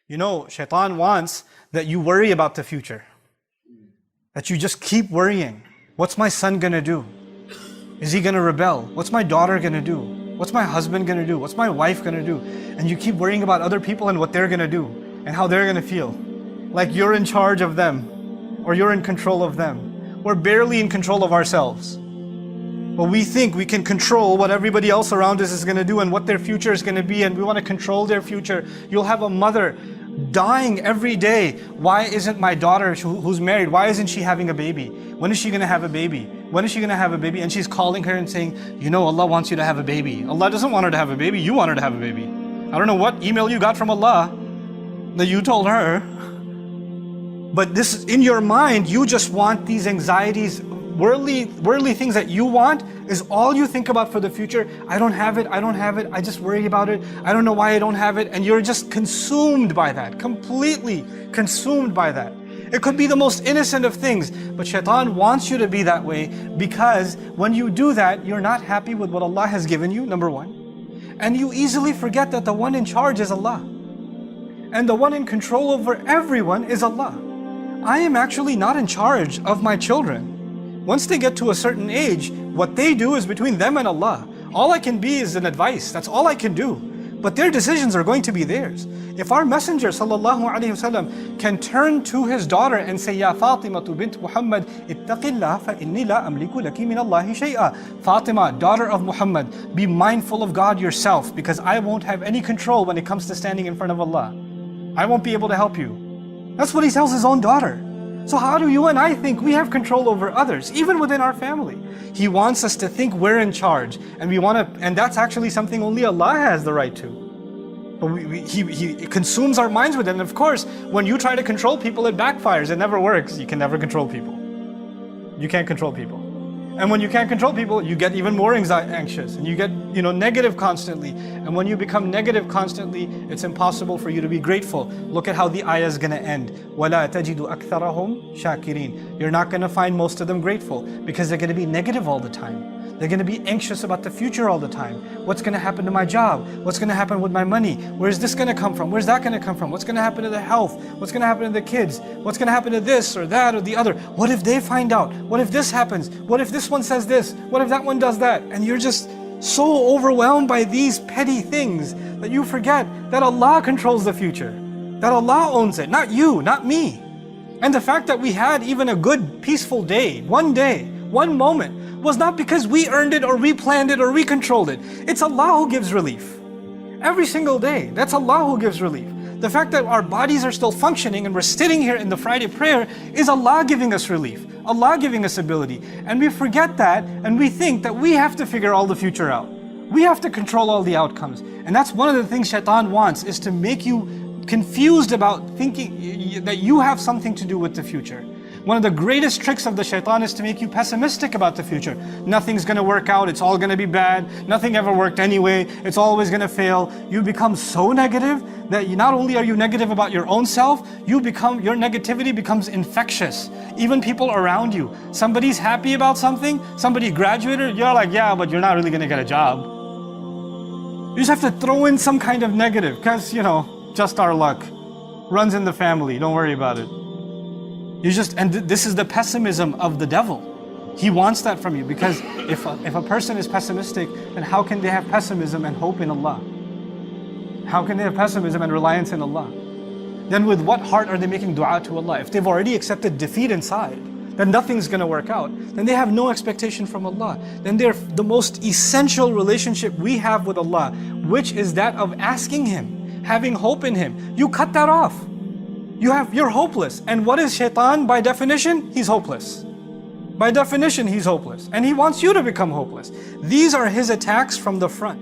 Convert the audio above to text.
You know, shaitan wants that you worry about the future. That you just keep worrying. What's my son gonna do? Is he gonna rebel? What's my daughter gonna do? What's my husband gonna do? What's my wife gonna do? And you keep worrying about other people and what they're gonna do and how they're gonna feel. Like you're in charge of them or you're in control of them. We're barely in control of ourselves. But we think we can control what everybody else around us is gonna do and what their future is gonna be, and we wanna control their future. You'll have a mother dying every day. Why isn't my daughter who's married, why isn't she having a baby? When is she gonna have a baby? When is she gonna have a baby? And she's calling her and saying, you know, Allah wants you to have a baby. Allah doesn't want her to have a baby, you want her to have a baby. I don't know what email you got from Allah that you told her. But this, in your mind, you just want these anxieties, worldly things that you want is all you think about for the future. I don't have it, I just worry about it. I don't know why I don't have it. And you're just consumed by that, completely consumed by that. It could be the most innocent of things, but shaitan wants you to be that way, because when you do that, you're not happy with what Allah has given you, number one. And you easily forget that the one in charge is Allah. And the one in control over everyone is Allah. I am actually not in charge of my children. Once they get to a certain age, what they do is between them and Allah. All I can be is an advice, that's all I can do. But their decisions are going to be theirs. If our Messenger ﷺ can turn to his daughter and say, Ya Fatima bint Muhammad, ittaqillah fa inni la amliku laki min Allahi shay'a. Fatima, daughter of Muhammad, be mindful of God yourself, because I won't have any control when it comes to standing in front of Allah. I won't be able to help you. That's what he tells his own daughter. So how do you and I think we have control over others, even within our family? He wants us to think we're in charge, and and that's actually something only Allah has the right to. But He consumes our minds with it. And of course, when you try to control people, it backfires. It never works. You can never control people. You can't control people. And when you can't control people, you get even more anxious, and you get negative constantly. And when you become negative constantly, it's impossible for you to be grateful. Look at how the ayah is going to end. وَلَا تَجِدُ أَكْثَرَهُمْ شَاكِرِينَ. You're not going to find most of them grateful, because they're going to be negative all the time. They're going to be anxious about the future all the time. What's going to happen to my job? What's going to happen with my money? Where's this going to come from? Where's that going to come from? What's going to happen to the health? What's going to happen to the kids? What's going to happen to this or that or the other? What if they find out? What if this happens? What if this one says this? What if that one does that? And you're just so overwhelmed by these petty things that you forget that Allah controls the future. That Allah owns it, not you, not me. And the fact that we had even a good, peaceful day, one moment, was not because we earned it or we planned it or we controlled it. It's Allah who gives relief. Every single day, that's Allah who gives relief. The fact that our bodies are still functioning and we're sitting here in the Friday prayer is Allah giving us relief. Allah giving us ability. And we forget that, and we think that we have to figure all the future out. We have to control all the outcomes. And that's one of the things shaitan wants, is to make you confused about thinking that you have something to do with the future. One of the greatest tricks of the shaitan is to make you pessimistic about the future. Nothing's going to work out, it's all going to be bad, nothing ever worked anyway, it's always going to fail. You become so negative that not only are you negative about your own self, your negativity becomes infectious. Even people around you. Somebody's happy about something, somebody graduated, you're like, yeah, but you're not really going to get a job. You just have to throw in some kind of negative, because, just our luck. Runs in the family, don't worry about it. And this is the pessimism of the devil. He wants that from you, because if a person is pessimistic, then how can they have pessimism and hope in Allah? How can they have pessimism and reliance in Allah? Then with what heart are they making dua to Allah? If they've already accepted defeat inside, then nothing's going to work out. Then they have no expectation from Allah. Then they're the most essential relationship we have with Allah, which is that of asking Him, having hope in Him. You cut that off. You're hopeless. And what is shaitan by definition? He's hopeless. By definition, he's hopeless. And he wants you to become hopeless. These are his attacks from the front.